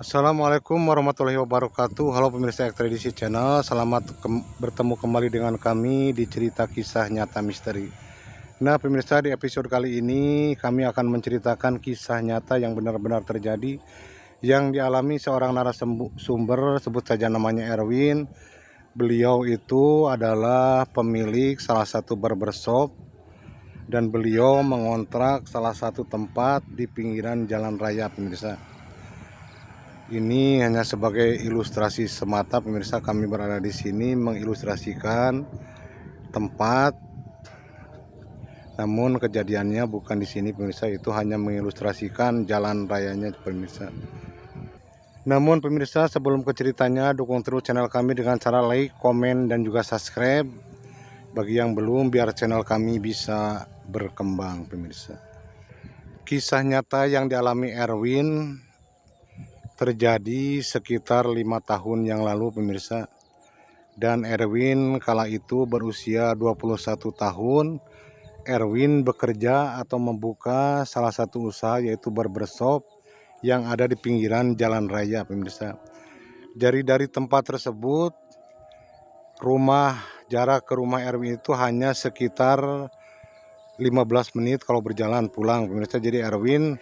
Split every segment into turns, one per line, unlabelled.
Assalamualaikum warahmatullahi wabarakatuh. Halo pemirsa Ekstradisi Channel, selamat bertemu kembali dengan kami di cerita kisah nyata misteri. Nah pemirsa, di episode kali ini kami akan menceritakan kisah nyata yang benar-benar terjadi, yang dialami seorang narasumber, sebut saja namanya Erwin. Beliau itu adalah pemilik salah satu barbershop dan beliau mengontrak salah satu tempat di pinggiran jalan raya pemirsa. Ini hanya sebagai ilustrasi semata pemirsa, kami berada di sini mengilustrasikan tempat. Namun kejadiannya bukan di sini pemirsa, itu hanya mengilustrasikan jalan rayanya pemirsa. Namun pemirsa, sebelum ke ceritanya, dukung terus channel kami dengan cara like, komen, dan juga subscribe. Bagi yang belum, biar channel kami bisa berkembang pemirsa. Kisah nyata yang dialami Erwin terjadi sekitar 5 tahun yang lalu pemirsa. Dan Erwin kala itu berusia 21 tahun. Erwin bekerja atau membuka salah satu usaha, yaitu barbershop yang ada di pinggiran jalan raya pemirsa. Dari tempat tersebut, jarak ke rumah Erwin itu hanya sekitar 15 menit kalau berjalan pulang pemirsa. Jadi Erwin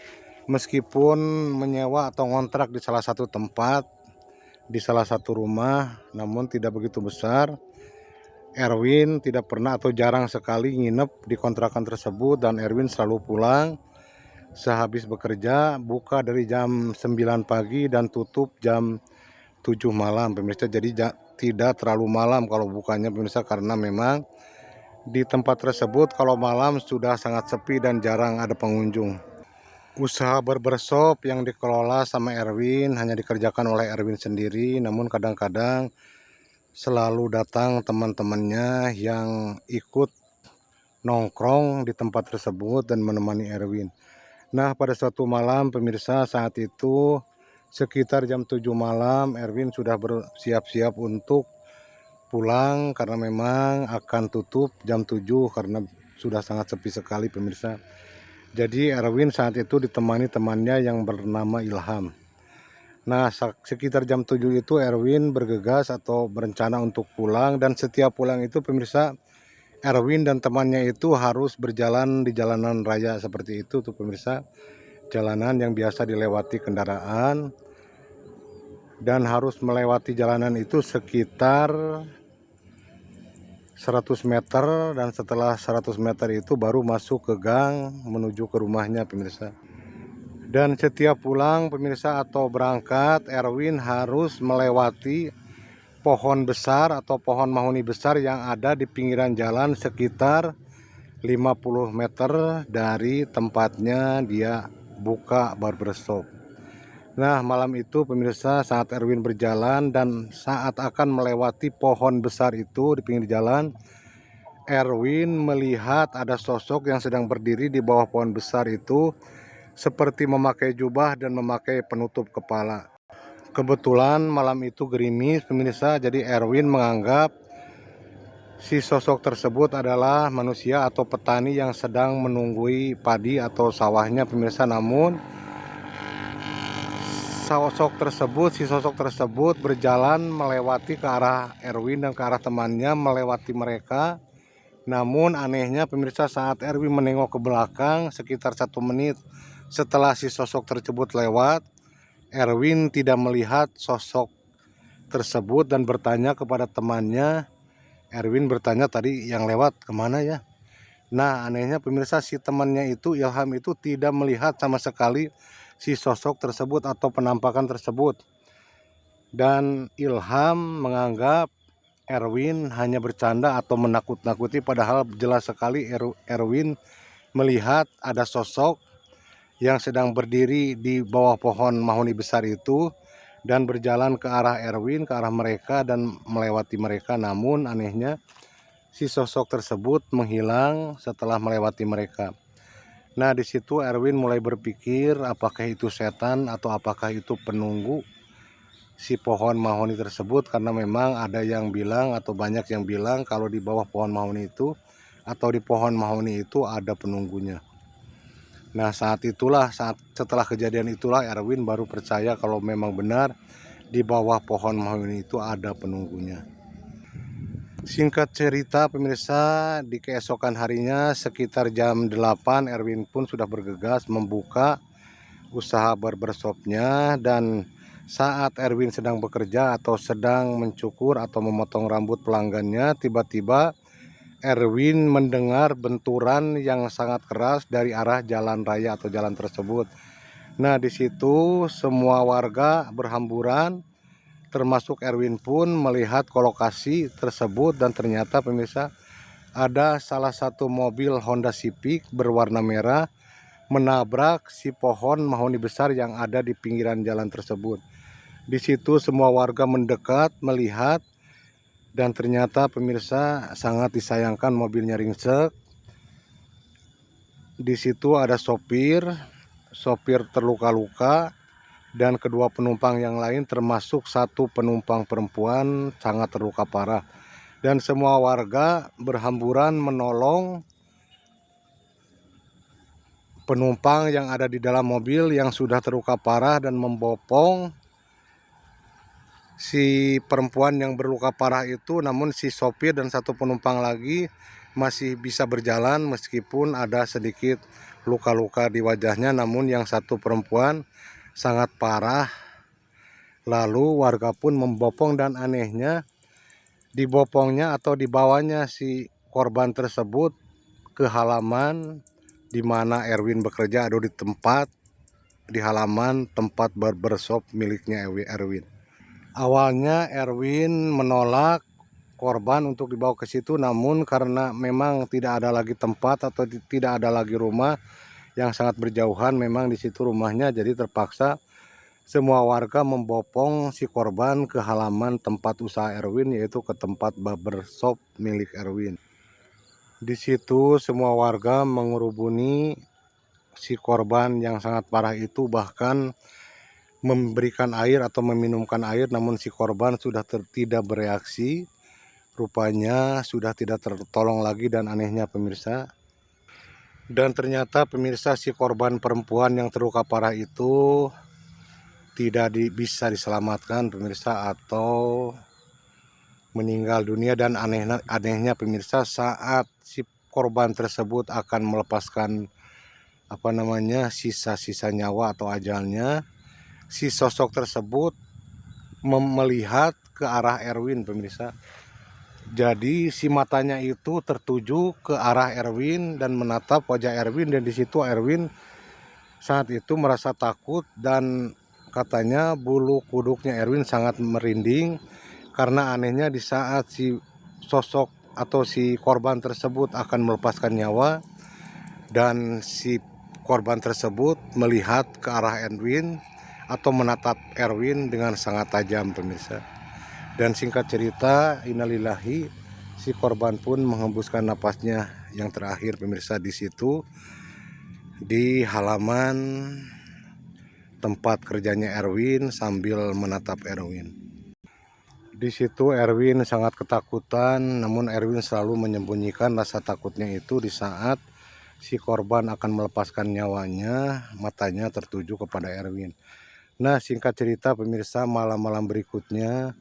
meskipun menyewa atau ngontrak di salah satu tempat, di salah satu rumah, namun tidak begitu besar, Erwin tidak pernah atau jarang sekali nginep di kontrakan tersebut. Dan Erwin selalu pulang sehabis bekerja, buka dari jam 9 pagi dan tutup jam 7 malam pemirsa. Jadi tidak terlalu malam kalau bukanya pemirsa, karena memang di tempat tersebut kalau malam sudah sangat sepi dan jarang ada pengunjung. Usaha barbershop yang dikelola sama Erwin hanya dikerjakan oleh Erwin sendiri, namun kadang-kadang selalu datang teman-temannya yang ikut nongkrong di tempat tersebut dan menemani Erwin. Nah pada suatu malam pemirsa, saat itu sekitar jam 7 malam Erwin sudah bersiap-siap untuk pulang karena memang akan tutup jam 7 karena sudah sangat sepi sekali pemirsa. Jadi Erwin saat itu ditemani temannya yang bernama Ilham. Nah sekitar jam 7 itu Erwin bergegas atau berencana untuk pulang, dan setiap pulang itu pemirsa, Erwin dan temannya itu harus berjalan di jalanan raya seperti itu tuh pemirsa. Jalanan yang biasa dilewati kendaraan, dan harus melewati jalanan itu sekitar 100 meter, dan setelah 100 meter itu baru masuk ke gang menuju ke rumahnya pemirsa. Dan setiap pulang pemirsa atau berangkat, Erwin harus melewati pohon besar atau pohon mahoni besar yang ada di pinggiran jalan sekitar 50 meter dari tempatnya dia buka barbershop. Nah malam itu pemirsa, saat Erwin berjalan dan saat akan melewati pohon besar itu di pinggir jalan, Erwin melihat ada sosok yang sedang berdiri di bawah pohon besar itu, seperti memakai jubah dan memakai penutup kepala. Kebetulan malam itu gerimis pemirsa, jadi Erwin menganggap si sosok tersebut adalah manusia atau petani yang sedang menunggui padi atau sawahnya pemirsa. Namun si sosok tersebut berjalan melewati ke arah Erwin dan ke arah temannya, melewati mereka. Namun anehnya pemirsa, saat Erwin menengok ke belakang sekitar 1 menit setelah si sosok tersebut lewat, Erwin tidak melihat sosok tersebut dan bertanya kepada temannya. Erwin bertanya, tadi yang lewat kemana ya? Nah anehnya pemirsa, si temannya itu, Ilham itu, tidak melihat sama sekali si sosok tersebut atau penampakan tersebut. Dan Ilham menganggap Erwin hanya bercanda atau menakut-nakuti, padahal jelas sekali Erwin melihat ada sosok yang sedang berdiri di bawah pohon mahoni besar itu dan berjalan ke arah Erwin, ke arah mereka dan melewati mereka. Namun anehnya si sosok tersebut menghilang setelah melewati mereka. Nah di situ Erwin mulai berpikir, apakah itu setan atau apakah itu penunggu si pohon mahoni tersebut, karena memang ada yang bilang atau banyak yang bilang kalau di bawah pohon mahoni itu atau di pohon mahoni itu ada penunggunya. Nah saat setelah kejadian itulah Erwin baru percaya kalau memang benar di bawah pohon mahoni itu ada penunggunya. Singkat cerita pemirsa, di keesokan harinya sekitar jam 8 Erwin pun sudah bergegas membuka usaha barbershopnya. Dan saat Erwin sedang bekerja atau sedang mencukur atau memotong rambut pelanggannya, tiba-tiba Erwin mendengar benturan yang sangat keras dari arah jalan raya atau jalan tersebut. Nah, di situ semua warga berhamburan, termasuk Erwin pun melihat ke lokasi tersebut, dan ternyata pemirsa ada salah satu mobil Honda Civic berwarna merah menabrak si pohon mahoni besar yang ada di pinggiran jalan tersebut. Di situ semua warga mendekat melihat, dan ternyata pemirsa sangat disayangkan mobilnya ringsek. Di situ ada sopir terluka-luka, dan kedua penumpang yang lain termasuk satu penumpang perempuan sangat terluka parah. Dan semua warga berhamburan menolong penumpang yang ada di dalam mobil yang sudah terluka parah dan membopong si perempuan yang berluka parah itu. Namun si sopir dan satu penumpang lagi masih bisa berjalan meskipun ada sedikit luka-luka di wajahnya, namun yang satu perempuan sangat parah. Lalu warga pun membopong, dan anehnya dibopongnya atau dibawanya si korban tersebut ke halaman di mana Erwin bekerja, atau di halaman tempat barbershop miliknya Erwin. Awalnya Erwin menolak korban untuk dibawa ke situ, namun karena memang tidak ada lagi tempat atau tidak ada lagi rumah yang sangat berjauhan memang di situ rumahnya, jadi terpaksa semua warga membopong si korban ke halaman tempat usaha Erwin, yaitu ke tempat barbershop milik Erwin. Di situ semua warga mengerubuni si korban yang sangat parah itu, bahkan memberikan air atau meminumkan air, namun si korban sudah tidak bereaksi, rupanya sudah tidak tertolong lagi. Dan anehnya pemirsa, dan ternyata pemirsa, si korban perempuan yang terluka parah itu tidak bisa diselamatkan pemirsa, atau meninggal dunia. Dan anehnya pemirsa, saat si korban tersebut akan melepaskan sisa-sisa nyawa atau ajalnya, si sosok tersebut melihat ke arah Erwin pemirsa. Jadi si matanya itu tertuju ke arah Erwin dan menatap wajah Erwin, dan di situ Erwin saat itu merasa takut, dan katanya bulu kuduknya Erwin sangat merinding. Karena anehnya di saat si sosok atau si korban tersebut akan melepaskan nyawa, dan si korban tersebut melihat ke arah Erwin atau menatap Erwin dengan sangat tajam pemirsa. Dan singkat cerita, innalillahi, si korban pun menghembuskan napasnya yang terakhir pemirsa di situ, di halaman tempat kerjanya Erwin sambil menatap Erwin. Di situ Erwin sangat ketakutan, namun Erwin selalu menyembunyikan rasa takutnya itu. Di saat si korban akan melepaskan nyawanya, matanya tertuju kepada Erwin. Nah, singkat cerita pemirsa, malam-malam berikutnya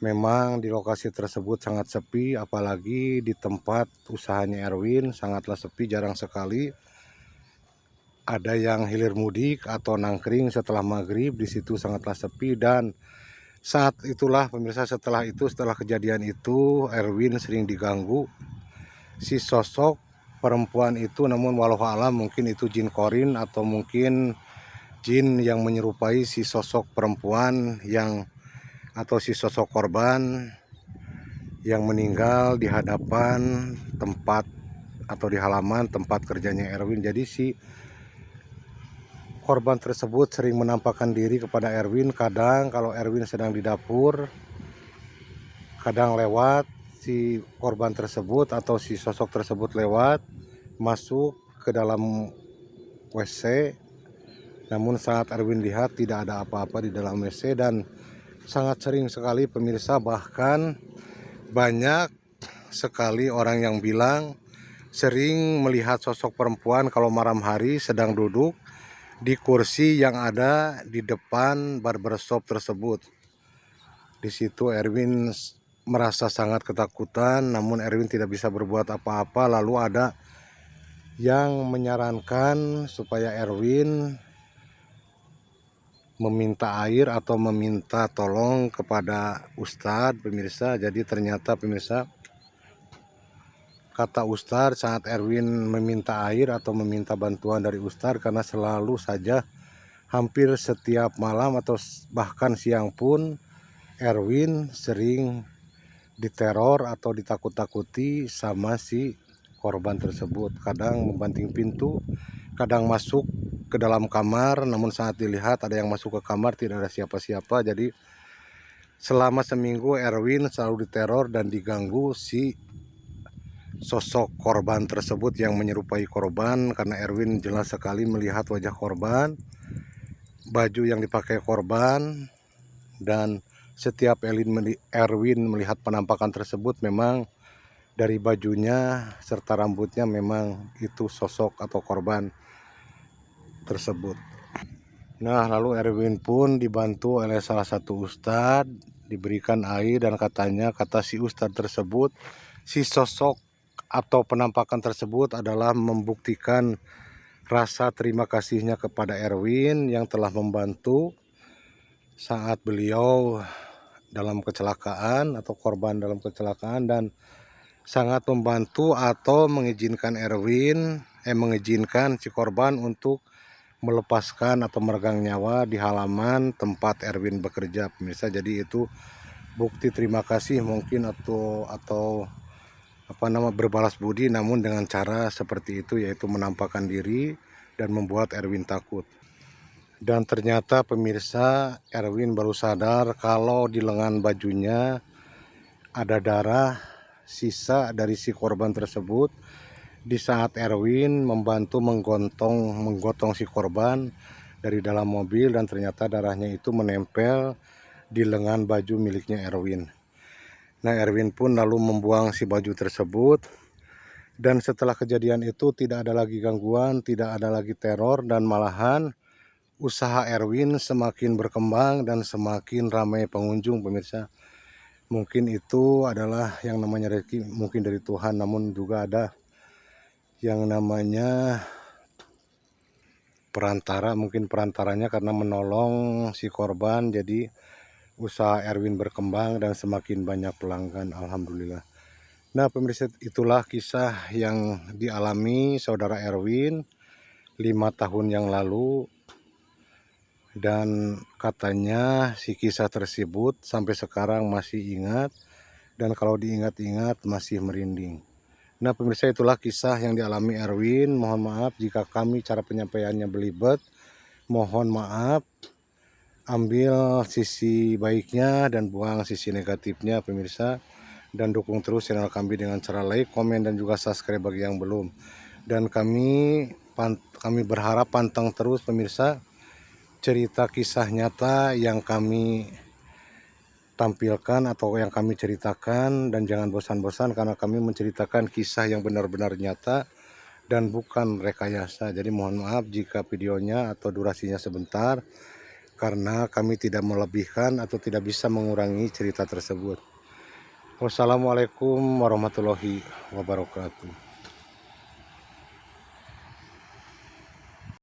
memang di lokasi tersebut sangat sepi, apalagi di tempat usahanya Erwin sangatlah sepi, jarang sekali ada yang hilir mudik atau nangkring setelah maghrib. Di situ sangatlah sepi. Dan saat itulah pemirsa, setelah kejadian itu Erwin sering diganggu si sosok perempuan itu. Namun walau alam, mungkin itu jin korin atau mungkin jin yang menyerupai si sosok perempuan atau si sosok korban yang meninggal di hadapan tempat atau di halaman tempat kerjanya Erwin. Jadi si korban tersebut sering menampakkan diri kepada Erwin. Kadang kalau Erwin sedang di dapur, kadang lewat si korban tersebut atau si sosok tersebut lewat masuk ke dalam WC. Namun saat Erwin lihat tidak ada apa-apa di dalam WC. Dan sangat sering sekali pemirsa, bahkan banyak sekali orang yang bilang sering melihat sosok perempuan kalau malam hari sedang duduk di kursi yang ada di depan barbershop tersebut. Di situ Erwin merasa sangat ketakutan, namun Erwin tidak bisa berbuat apa-apa. Lalu ada yang menyarankan supaya Erwin meminta air atau meminta tolong kepada Ustadz, pemirsa. Jadi ternyata pemirsa, kata Ustadz saat Erwin meminta air atau meminta bantuan dari Ustadz, karena selalu saja hampir setiap malam atau bahkan siang pun Erwin sering diteror atau ditakut-takuti sama si korban tersebut. Kadang membanting pintu, kadang masuk ke dalam kamar, namun saat dilihat ada yang masuk ke kamar tidak ada siapa-siapa. Jadi selama seminggu Erwin selalu diteror dan diganggu si sosok korban tersebut yang menyerupai korban, karena Erwin jelas sekali melihat wajah korban, baju yang dipakai korban, dan setiap Erwin melihat penampakan tersebut memang dari bajunya serta rambutnya memang itu sosok atau korban tersebut. Nah, lalu Erwin pun dibantu oleh salah satu ustadz, diberikan air, dan kata si ustadz tersebut, si sosok atau penampakan tersebut adalah membuktikan rasa terima kasihnya kepada Erwin yang telah membantu saat beliau dalam kecelakaan atau korban dalam kecelakaan, dan sangat membantu atau mengizinkan mengizinkan si korban untuk melepaskan atau meregang nyawa di halaman tempat Erwin bekerja, pemirsa. Jadi itu bukti terima kasih mungkin atau berbalas budi, namun dengan cara seperti itu, yaitu menampakkan diri dan membuat Erwin takut. Dan ternyata pemirsa, Erwin baru sadar kalau di lengan bajunya ada darah sisa dari si korban tersebut di saat Erwin membantu menggotong si korban dari dalam mobil, dan ternyata darahnya itu menempel di lengan baju miliknya Erwin. Nah, Erwin pun lalu membuang si baju tersebut, dan setelah kejadian itu tidak ada lagi gangguan, tidak ada lagi teror, dan malahan usaha Erwin semakin berkembang dan semakin ramai pengunjung, pemirsa. Mungkin itu adalah yang namanya rezeki mungkin dari Tuhan, namun juga ada yang namanya perantara, mungkin perantaranya karena menolong si korban, jadi usaha Erwin berkembang dan semakin banyak pelanggan, alhamdulillah. Nah, pemirsa, itulah kisah yang dialami saudara Erwin 5 tahun yang lalu, dan katanya si kisah tersebut sampai sekarang masih ingat, dan kalau diingat-ingat masih merinding. Nah, pemirsa, itulah kisah yang dialami Erwin. Mohon maaf jika kami cara penyampaiannya belibet. Mohon maaf. Ambil sisi baiknya dan buang sisi negatifnya, pemirsa. Dan dukung terus channel kami dengan cara like, komen, dan juga subscribe bagi yang belum. Dan kami berharap pantang terus, pemirsa, cerita kisah nyata yang kami tampilkan atau yang kami ceritakan, dan jangan bosan-bosan karena kami menceritakan kisah yang benar-benar nyata dan bukan rekayasa. Jadi mohon maaf jika videonya atau durasinya sebentar, karena kami tidak melebihkan atau tidak bisa mengurangi cerita tersebut. Wassalamualaikum warahmatullahi wabarakatuh.